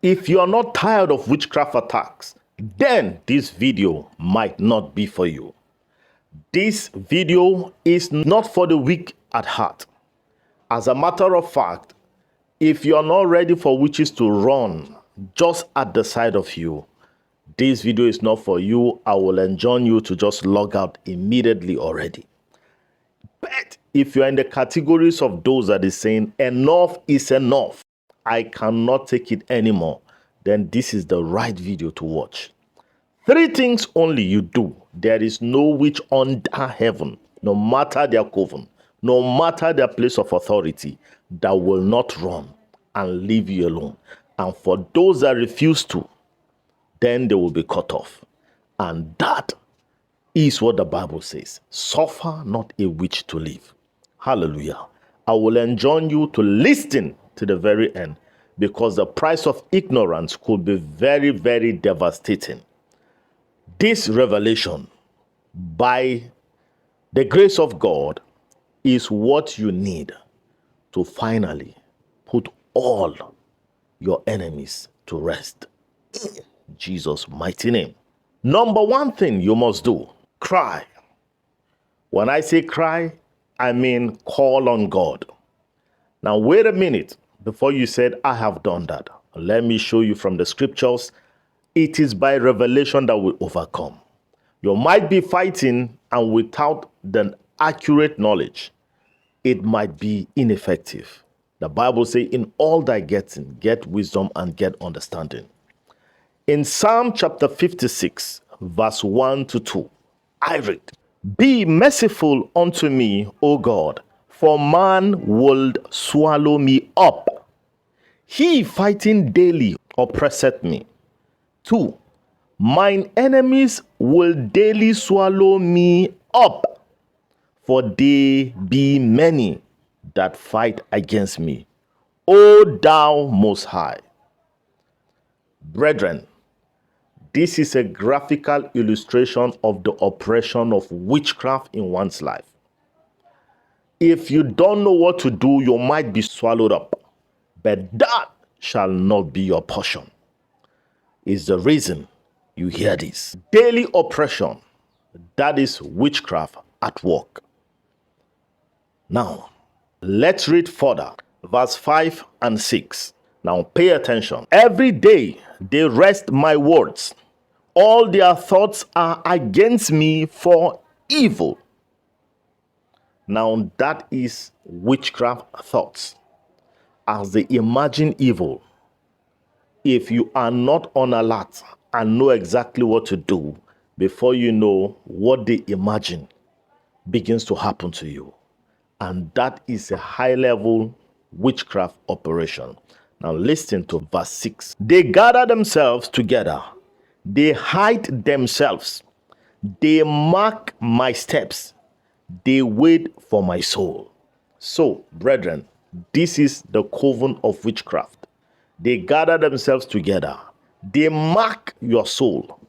If you are not tired of witchcraft attacks, then this video might not be for you. This video is not for the weak at heart. As a matter of fact, if you are not ready for witches to run just at the side of you, this video is not for you. I will enjoin you to just log out immediately already. But if you are in the categories of those that is saying enough is enough, I cannot take it anymore, then this is the right video to watch. 3 things only you do. There is no witch under heaven, no matter their coven, no matter their place of authority, that will not run and leave you alone. And for those that refuse to, then they will be cut off. And that is what the Bible says. Suffer not a witch to live. Hallelujah. I will enjoin you to listen to the very end, because the price of ignorance could be very, very devastating. This revelation, by the grace of God, is what you need to finally put all your enemies to rest. In Jesus' mighty name. Number 1 thing you must do, cry. When I say cry, I mean call on God. Now wait a minute before you said, I have done that. Let me show you from the scriptures. It is by revelation that we overcome. You might be fighting, and without the accurate knowledge, it might be ineffective. The Bible says, in all thy getting, get wisdom and get understanding. In Psalm chapter 56, verse 1 to 2, I read, Be merciful unto me, O God, for man would swallow me up. He fighting daily oppresseth me. 2, mine enemies will daily swallow me up, for they be many that fight against me, O thou most high. Brethren, this is a graphical illustration of the oppression of witchcraft in one's life. If you don't know what to do, you might be swallowed up, but that shall not be your portion. Is the reason you hear this. Daily oppression, that is witchcraft at work. Now, let's read further. Verse 5 and 6. Now pay attention. Every day they wrest my words. All their thoughts are against me for evil. Now that is witchcraft thoughts. As they imagine evil, if you are not on alert and know exactly what to do, before you know, what they imagine begins to happen to you. And that is a high-level witchcraft operation. Now listen to verse 6. They gather themselves together. They hide themselves. They mark my steps. They wait for my soul. So, brethren, this is the coven of witchcraft. They gather themselves together. They mark your soul.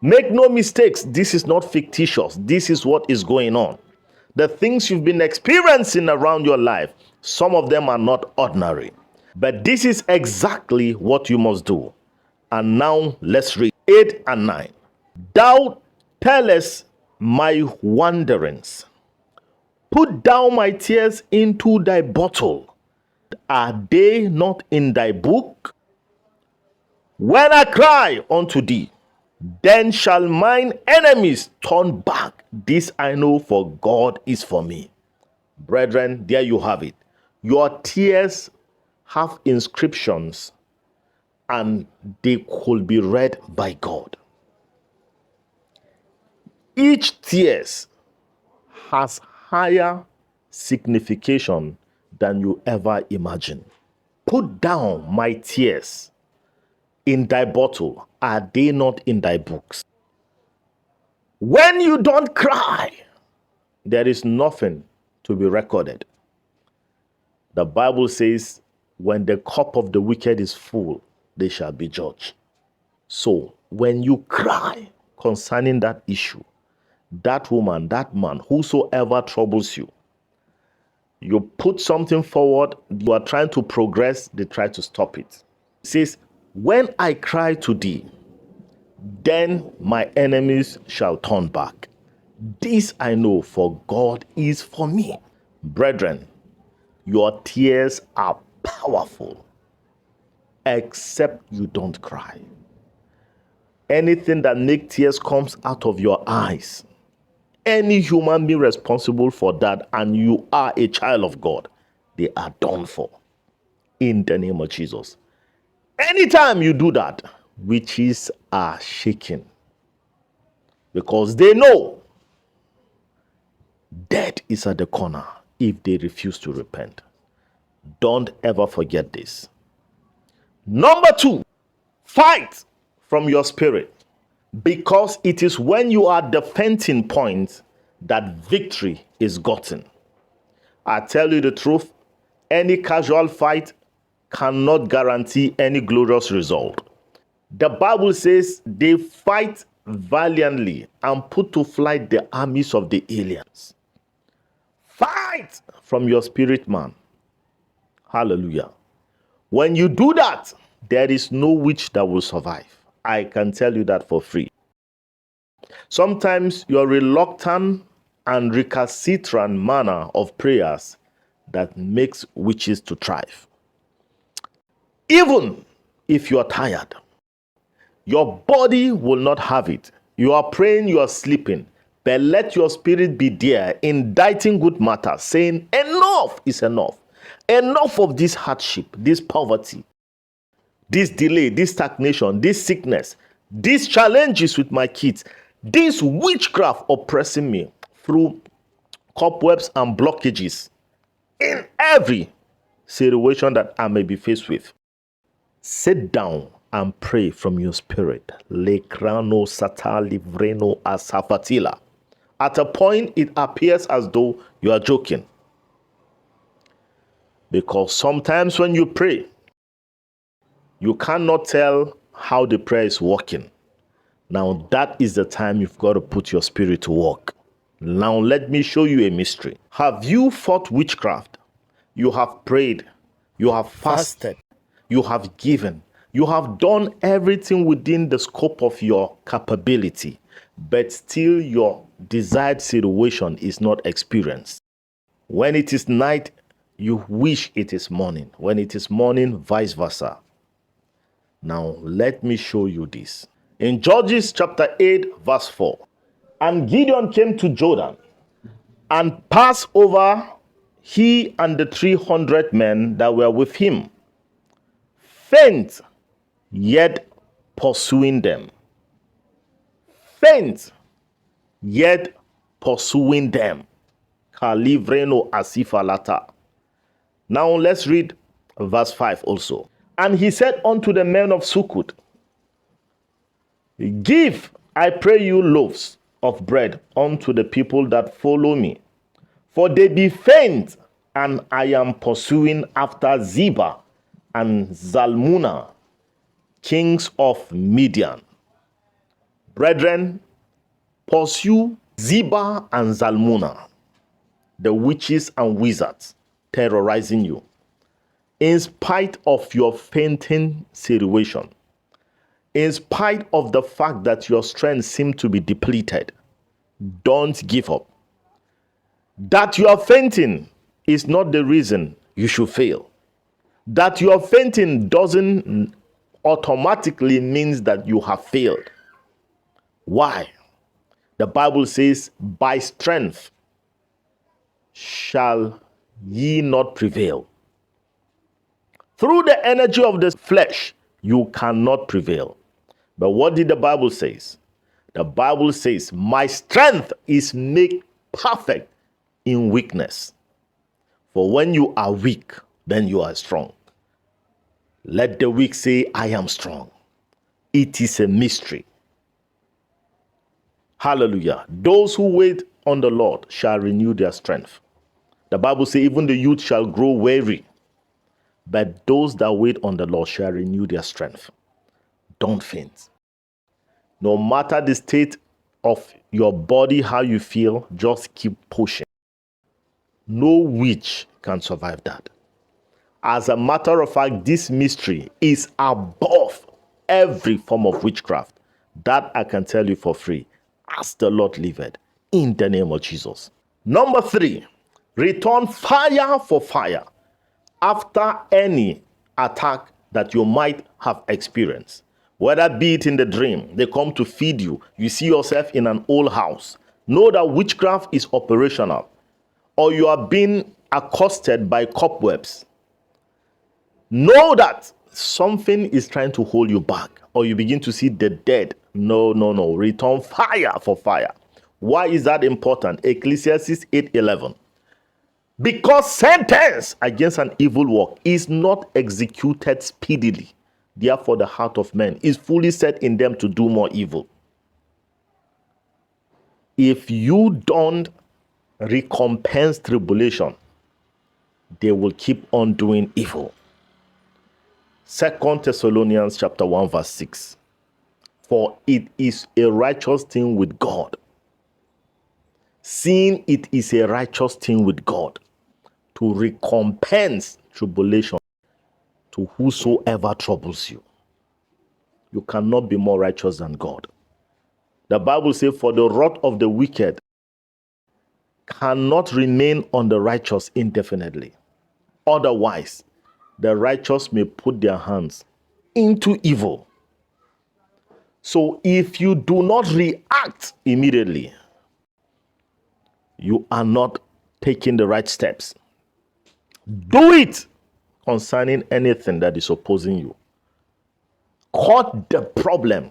Make no mistakes, this is not fictitious. This is what is going on. The things you've been experiencing around your life, some of them are not ordinary. But this is exactly what you must do. And now let's read 8 and 9. Thou tellest my wanderings. Put down my tears into thy bottle. Are they not in thy book? When I cry unto thee, then shall mine enemies turn back. This I know, for God is for me. Brethren, there you have it. Your tears have inscriptions, and they could be read by God. Each tears has higher signification than you ever imagine. Put down my tears in thy bottle. Are they not in thy books? When you don't cry, there is nothing to be recorded. The Bible says, when the cup of the wicked is full, they shall be judged. So, when you cry concerning that issue, that woman, that man, whosoever troubles you, you put something forward, you are trying to progress, they try to stop it. It says, When I cry to thee, then my enemies shall turn back. This I know, for God is for me. Brethren, your tears are powerful, except you don't cry. Anything that makes tears comes out of your eyes, any human being responsible for that, and you are a child of God, they are done for. In the name of Jesus. Anytime you do that, witches are shaken, because they know death is at the corner if they refuse to repent. Don't ever forget this. Number 2, fight from your spirit, because it is when you are the fainting point that victory is gotten. I tell you the truth, any casual fight cannot guarantee any glorious result. The Bible says they fight valiantly and put to flight the armies of the aliens. Fight from your spirit, man. Hallelujah. When you do that, there is no witch that will survive. I can tell you that for free. Sometimes your reluctant and recalcitrant manner of prayers that makes witches to thrive. Even if you are tired, your body will not have it. You are praying, you are sleeping, but let your spirit be there, inditing good matters, saying, enough is enough. Enough of this hardship, this poverty, this delay, this stagnation, this sickness, these challenges with my kids, this witchcraft oppressing me through cobwebs and blockages in every situation that I may be faced with. Sit down and pray from your spirit. Lekrano sata livreno asafatila. At a point, it appears as though you are joking. Because sometimes when you pray, you cannot tell how the prayer is working. Now that is the time you've got to put your spirit to work. Now let me show you a mystery. Have you fought witchcraft? You have prayed. You have fasted. You have given. You have done everything within the scope of your capability, but still your desired situation is not experienced. When it is night, you wish it is morning. When it is morning, vice versa. Now, let me show you this. In Judges chapter 8, verse 4, and Gideon came to Jordan and passed over, he and the 300 men that were with him, faint, yet pursuing them. Faint, yet pursuing them. Kalivreno asifalata. Now let's read verse 5 also. And he said unto the men of Sukkot, give, I pray you, loaves of bread unto the people that follow me, for they be faint, and I am pursuing after Zebah and Zalmunna, kings of Midian. Brethren, pursue Zebah and Zalmunna, the witches and wizards terrorizing you. In spite of your fainting situation, in spite of the fact that your strength seems to be depleted, don't give up. That you are fainting is not the reason you should fail. That you are fainting doesn't automatically means that you have failed. Why? The Bible says, by strength shall ye not prevail. Through the energy of the flesh, you cannot prevail. But what did the Bible say? The Bible says, my strength is made perfect in weakness. For when you are weak, then you are strong. Let the weak say, I am strong. It is a mystery. Hallelujah. Those who wait on the Lord shall renew their strength. The Bible says, even the youth shall grow weary. But those that wait on the Lord shall renew their strength. Don't faint. No matter the state of your body, how you feel, just keep pushing. No witch can survive that. As a matter of fact, this mystery is above every form of witchcraft. That I can tell you for free, as the Lord liveth, in the name of Jesus. Number 3, return fire for fire after any attack that you might have experienced. Whether be it in the dream, they come to feed you, you see yourself in an old house. Know that witchcraft is operational, or you are being accosted by cobwebs. Know that something is trying to hold you back, or you begin to see the dead. No. Return fire for fire. Why is that important? Ecclesiastes 8:11. Because sentence against an evil work is not executed speedily. Therefore, the heart of men is fully set in them to do more evil. If you don't recompense tribulation, they will keep on doing evil. 2 Thessalonians chapter 1 verse 6. For it is a righteous thing with God. Seeing it is a righteous thing with God to recompense tribulation to whosoever troubles you. You cannot be more righteous than God. The Bible says, for the wrath of the wicked cannot remain on the righteous indefinitely. Otherwise, the righteous may put their hands into evil. So if you do not react immediately, you are not taking the right steps. Do it concerning anything that is opposing you. Cut the problem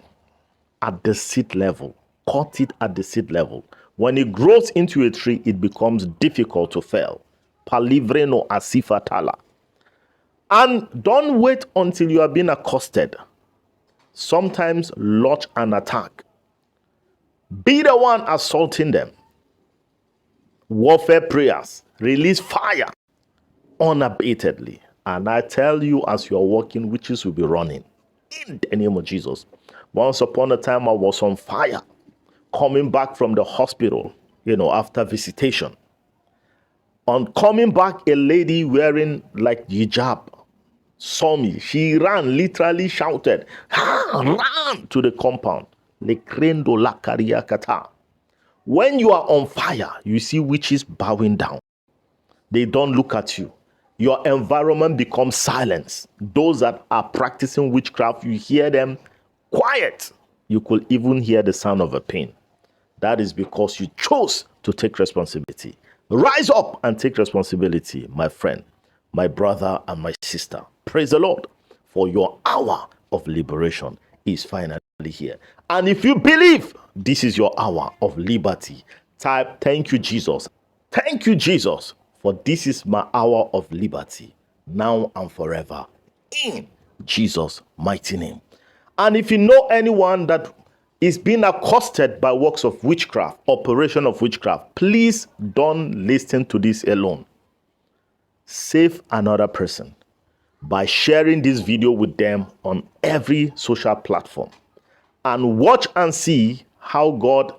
at the seed level. Cut it at the seed level. When it grows into a tree, it becomes difficult to fell. Palivreno asifatala. And don't wait until you are being accosted. Sometimes launch an attack. Be the one assaulting them. Warfare prayers. Release fire unabatedly. And I tell you, as you are walking, witches will be running. In the name of Jesus. Once upon a time, I was on fire. Coming back from the hospital, after visitation. On coming back, a lady wearing like hijab saw me. She ran, literally shouted, ran to the compound. When you are on fire, you see witches bowing down. They don't look at you. Your environment becomes silence. Those that are practicing witchcraft, you hear them quiet. You could even hear the sound of a pin. That is because you chose to take responsibility. Rise up and take responsibility, my friend, my brother, and my sister. Praise the Lord, for your hour of liberation is finally here. And if you believe this is your hour of liberty, type, thank you, Jesus. Thank you, Jesus, for this is my hour of liberty, now and forever, in Jesus' mighty name. And if you know anyone that is being accosted by works of witchcraft, operation of witchcraft, please don't listen to this alone. Save another person by sharing this video with them on every social platform. And watch and see how God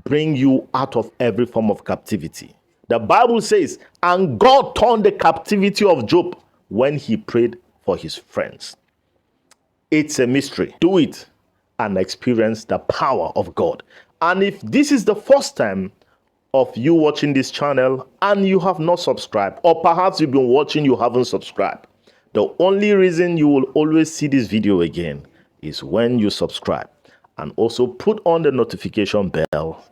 bring you out of every form of captivity. The Bible says, and God turned the captivity of Job when he prayed for his friends. It's a mystery. Do it and experience the power of God. And if this is the first time of you watching this channel and you have not subscribed, or perhaps you've been watching, you haven't subscribed, the only reason you will always see this video again is when you subscribe. And also put on the notification bell.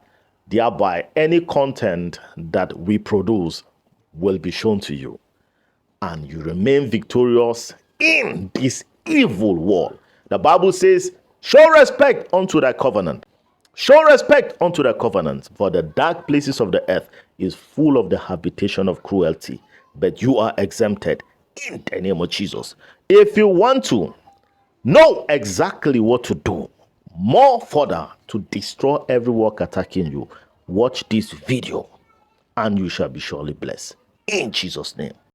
Thereby, any content that we produce will be shown to you. And you remain victorious in this evil world. The Bible says, show respect unto thy covenant. Show respect unto thy covenant. For the dark places of the earth is full of the habitation of cruelty. But you are exempted in the name of Jesus. If you want to know exactly what to do, more further to destroy every work attacking you, watch this video and you shall be surely blessed. In Jesus' name.